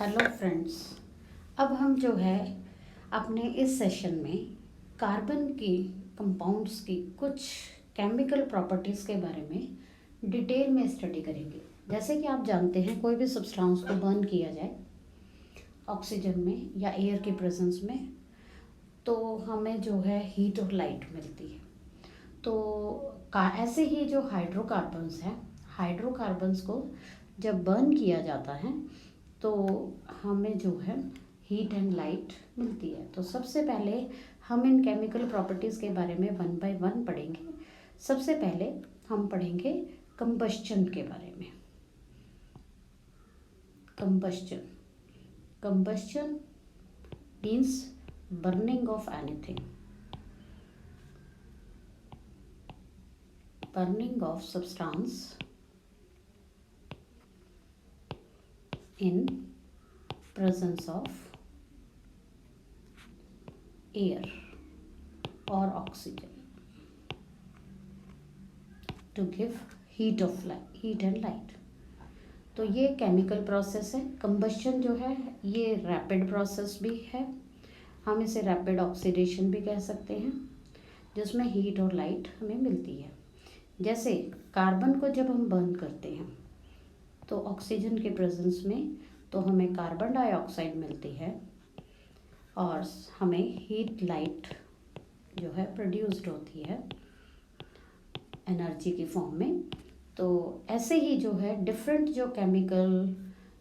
Hello friends. अब हम जो है अपने इस सेशन में कार्बन की कंपाउंड्स की कुछ केमिकल प्रॉपर्टीज़ के बारे में डिटेल में स्टडी करेंगे। जैसे कि आप जानते हैं, कोई भी सब्सटेंस को बर्न किया जाए ऑक्सीजन में या एयर के प्रेजेंस में तो हमें जो है हीट और लाइट मिलती है। तो ऐसे ही जो हाइड्रोकार्बन्स हैं, हाइड्रोकार्बन्स को जब बर्न किया जाता है तो हमें जो है हीट एंड लाइट मिलती है। तो सबसे पहले हम इन केमिकल प्रॉपर्टीज़ के बारे में वन बाय वन पढ़ेंगे। सबसे पहले हम पढ़ेंगे कंबस्चन के बारे में। Combustion combustion means burning of anything, burning of substance in presence of air or oxygen to give heat and light। तो ये केमिकल प्रोसेस है। कंबस्चन जो है ये रैपिड प्रोसेस भी है, हम इसे रैपिड ऑक्सीडेशन भी कह सकते हैं, जिसमें हीट और लाइट हमें मिलती है। जैसे कार्बन को जब हम बर्न करते हैं तो ऑक्सीजन के प्रेजेंस में तो हमें कार्बन डाइऑक्साइड मिलती है और हमें हीट लाइट जो है प्रोड्यूस्ड होती है एनर्जी की फॉर्म में। तो ऐसे ही जो है डिफरेंट जो केमिकल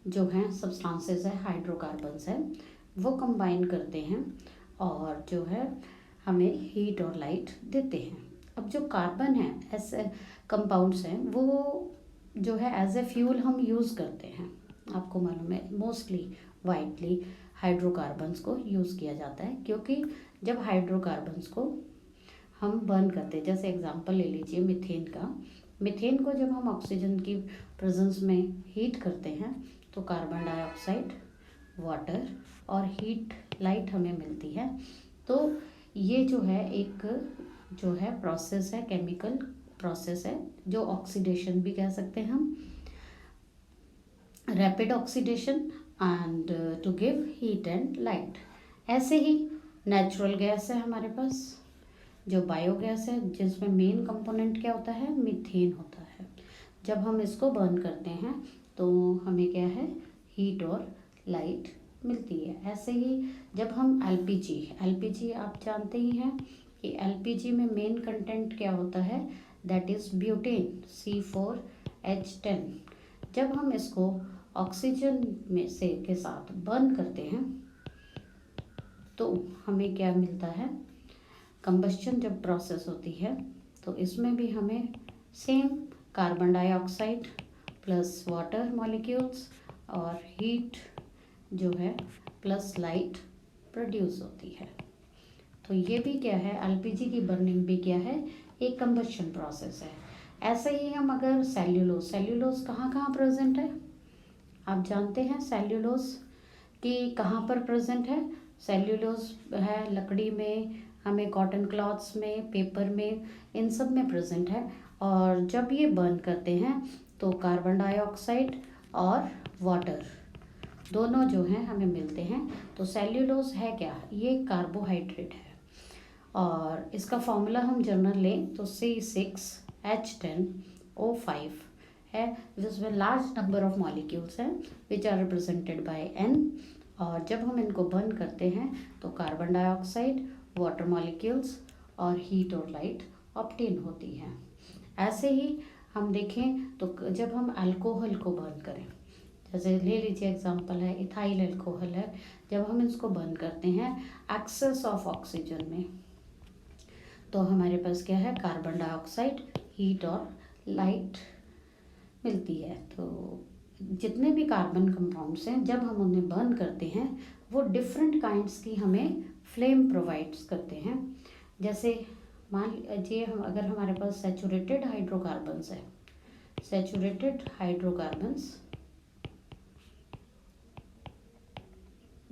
जो हैं सब्सटेंसेस है, हाइड्रोकार्बन्स हैं, वो कंबाइन करते हैं और जो है हमें हीट और लाइट देते हैं। अब जो कार्बन है, ऐसे कंपाउंड्स हैं, वो जो है एज ए फ्यूल हम यूज़ करते हैं। आपको मालूम है मोस्टली वाइडली हाइड्रोकार्बन्स को यूज़ किया जाता है, क्योंकि जब हाइड्रोकार्बन्स को हम बर्न करते हैं, जैसे एग्जांपल ले लीजिए मीथेन का। मीथेन को जब हम ऑक्सीजन की प्रेजेंस में हीट करते हैं तो कार्बन डाइऑक्साइड, वाटर और हीट लाइट हमें मिलती है। तो ये जो है एक जो है प्रोसेस है, केमिकल प्रोसेस है, जो ऑक्सीडेशन भी कह सकते हैं हम, rapid oxidation and to give heat and light. ऐसे ही नेचुरल गैस है हमारे पास, जो बायोगैस है, जिसमें मेन कंपोनेंट क्या होता है, मीथेन होता है। जब हम इसको बर्न करते हैं तो हमें क्या है, हीट और लाइट मिलती है। ऐसे ही जब हम एलपीजी आप जानते ही हैं कि एलपीजी में मेन कंटेंट क्या होता है, दैट इज़ ब्यूटेन C4H10। जब हम इसको ऑक्सीजन में से के साथ बर्न करते हैं तो हमें क्या मिलता है, कंबस्चन जब प्रोसेस होती है तो इसमें भी हमें same carbon dioxide plus water molecules और हीट जो है प्लस लाइट प्रोड्यूस होती है। तो ये भी क्या है, एलपीजी की बर्निंग भी क्या है, एक कंबस्चन प्रोसेस है। ऐसे ही हम अगर सेल्यूलोज कहाँ कहाँ प्रेजेंट है, आप जानते हैं सेल्यूलोज कि कहाँ पर प्रेजेंट है। सेल्यूलोज है लकड़ी में, हमें कॉटन क्लॉथ्स में, पेपर में, इन सब में प्रेजेंट है। और जब ये बर्न करते हैं तो कार्बन डाइऑक्साइड और वाटर दोनों जो हैं हमें मिलते हैं। तो सेल्यूलोज है क्या, ये कार्बोहाइड्रेट है और इसका फॉर्मूला हम जनरल लें तो C6H10O5 है, जिसमें लार्ज नंबर ऑफ मॉलिक्यूल्स हैं which are represented by N। और जब हम इनको बर्न करते हैं तो कार्बन डाइऑक्साइड, वाटर मॉलिक्यूल्स और हीट और लाइट ऑब्टेन होती है। ऐसे ही हम देखें तो जब हम अल्कोहल को बर्न करें, जैसे ले लीजिए एग्जांपल है इथाइल अल्कोहल है, जब हम इसको बर्न करते हैं एक्सेस ऑफ ऑक्सीजन में तो हमारे पास क्या है, कार्बन डाइऑक्साइड, हीट और लाइट मिलती है। तो जितने भी कार्बन कंपाउंड्स हैं जब हम उन्हें बर्न करते हैं वो डिफरेंट काइंड्स की हमें फ्लेम प्रोवाइड्स करते हैं। जैसे मान लीजिए हम अगर हमारे पास सैचुरेटेड हाइड्रोकार्बन्स है, saturated hydrocarbons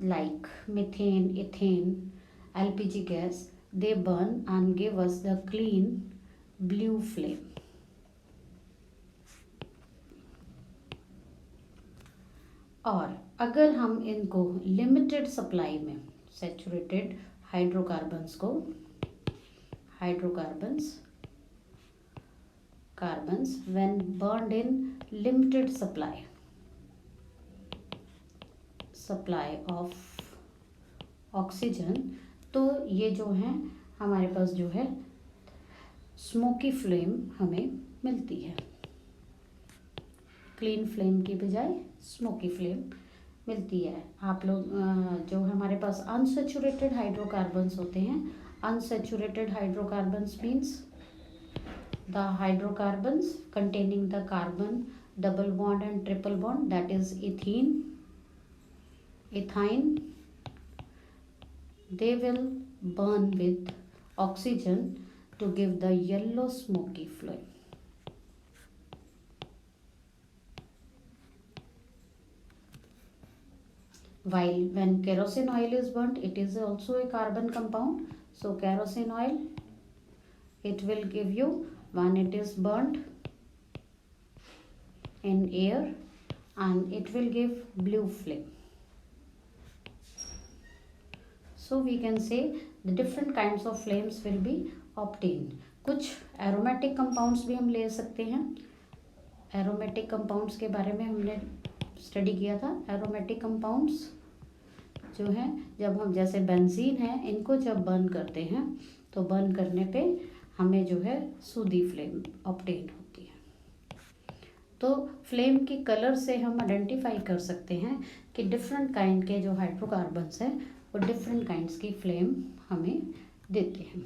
like methane, ethane, LPG gas, they burn and give us the clean blue flame। और अगर हम इनको लिमिटेड सप्लाई में saturated hydrocarbons when burned in limited supply of oxygen, तो ये जो है हमारे पास जो है स्मोकी फ्लेम हमें मिलती है। क्लीन फ्लेम की बजाय स्मोकी फ्लेम मिलती है। आप लोग जो हमारे पास अनसैचुरेटेड हाइड्रोकार्बन्स होते हैं, unsaturated hydrocarbons means the hydrocarbons containing the carbon double bond and triple bond, that is ethene, they will burn with oxygen to give the yellow smoky flame. While when kerosene oil is burnt, it is also a carbon compound. So kerosene oil, it will give you, when it is burnt in air, and it will give blue flame. So we can say the different kinds of flames will be obtained. कुछ aromatic compounds भी हम ले सकते हैं। aromatic compounds के बारे में हमने स्टडी किया था। aromatic compounds जो हैं, जब हम जैसे बेंजीन है, इनको जब बर्न करते हैं तो बर्न करने पे हमें जो है सूदी फ्लेम ऑब्टेन होती है। तो फ्लेम की कलर से हम आइडेंटिफाई कर सकते हैं कि डिफरेंट काइंड के जो हाइड्रोकार्बन्स हैं वो डिफरेंट काइंड्स की फ्लेम हमें देते हैं।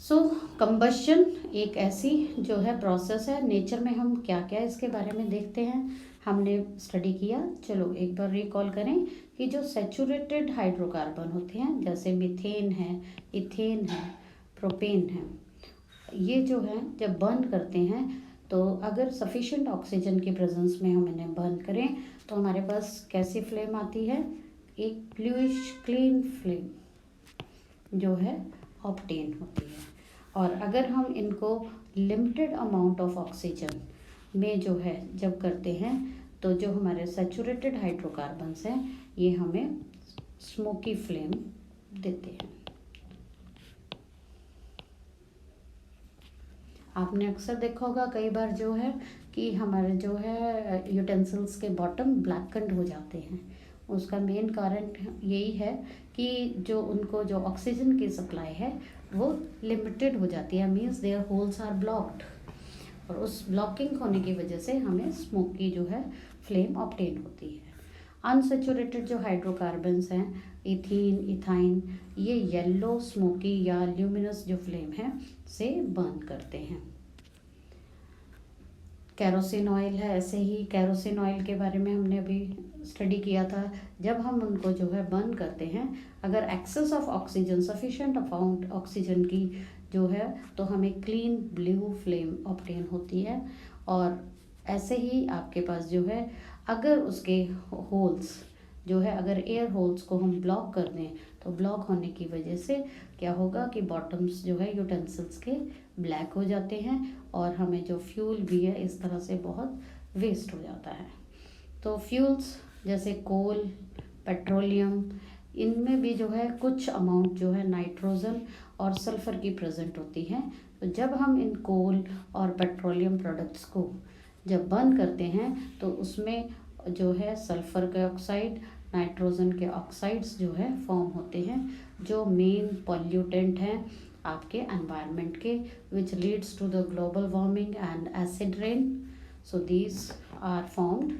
सो कंबशन एक ऐसी जो है प्रोसेस है, नेचर में हम क्या क्या इसके बारे में देखते हैं, हमने स्टडी किया। चलो एक बार रिकॉल करें कि जो सैचुरेटेड हाइड्रोकार्बन होते हैं, जैसे मीथेन है, इथेन है, प्रोपेन है, ये जो है जब बर्न करते हैं तो अगर सफिशिएंट ऑक्सीजन की प्रेजेंस में हम इन्हें बर्न करें तो हमारे पास कैसी फ्लेम आती है, एक ब्लूइश क्लीन फ्लेम जो है ऑब्टेन होती है। और अगर हम इनको लिमिटेड अमाउंट ऑफ ऑक्सीजन में जो है जब करते हैं तो जो हमारे सैचुरेटेड हाइड्रोकार्बन्स हैं ये हमें स्मोकी फ्लेम देते हैं। आपने अक्सर देखा होगा कई बार जो है कि हमारे जो है यूटेंसिल्स के बॉटम ब्लैकन्ड हो जाते हैं। उसका मेन कारण यही है कि जो उनको जो ऑक्सीजन की सप्लाई है वो लिमिटेड हो जाती है, means their holes are blocked, और उस ब्लॉकिंग होने की वजह से हमें स्मोक की जो है फ्लेम ऑब्टेन होती है। अनसैचुरेटेड जो हाइड्रोकार्बन्स हैं, इथीन, इथाइन, ये येलो स्मोकी या ल्यूमिनस जो फ्लेम है से बर्न करते हैं। कैरोसिन ऑयल है, ऐसे ही कैरोसिन ऑयल के बारे में हमने अभी स्टडी किया था। जब हम उनको जो है बर्न करते हैं, अगर excess of oxygen, sufficient amount oxygen की जो है तो हमें क्लीन ब्लू फ्लेम ऑब्टेन होती है। और ऐसे ही आपके पास जो है अगर उसके होल्स जो है, अगर एयर होल्स को हम ब्लॉक कर दें तो ब्लॉक होने की वजह से क्या होगा कि बॉटम्स जो है यूटेंसिल्स के ब्लैक हो जाते हैं और हमें जो फ्यूल भी है इस तरह से बहुत वेस्ट हो जाता है। तो फ्यूल्स जैसे कोल, पेट्रोलियम, इनमें भी जो है कुछ अमाउंट जो है नाइट्रोजन और सल्फ़र की प्रेजेंट होती है। तो जब हम इन कोल और पेट्रोलियम प्रोडक्ट्स को जब बर्न करते हैं तो उसमें जो है सल्फ़र के ऑक्साइड, नाइट्रोजन के ऑक्साइड्स जो है फॉर्म होते हैं, जो मेन पॉल्यूटेंट हैं आपके एनवायरनमेंट के, which leads to the global warming and acid rain. So these are formed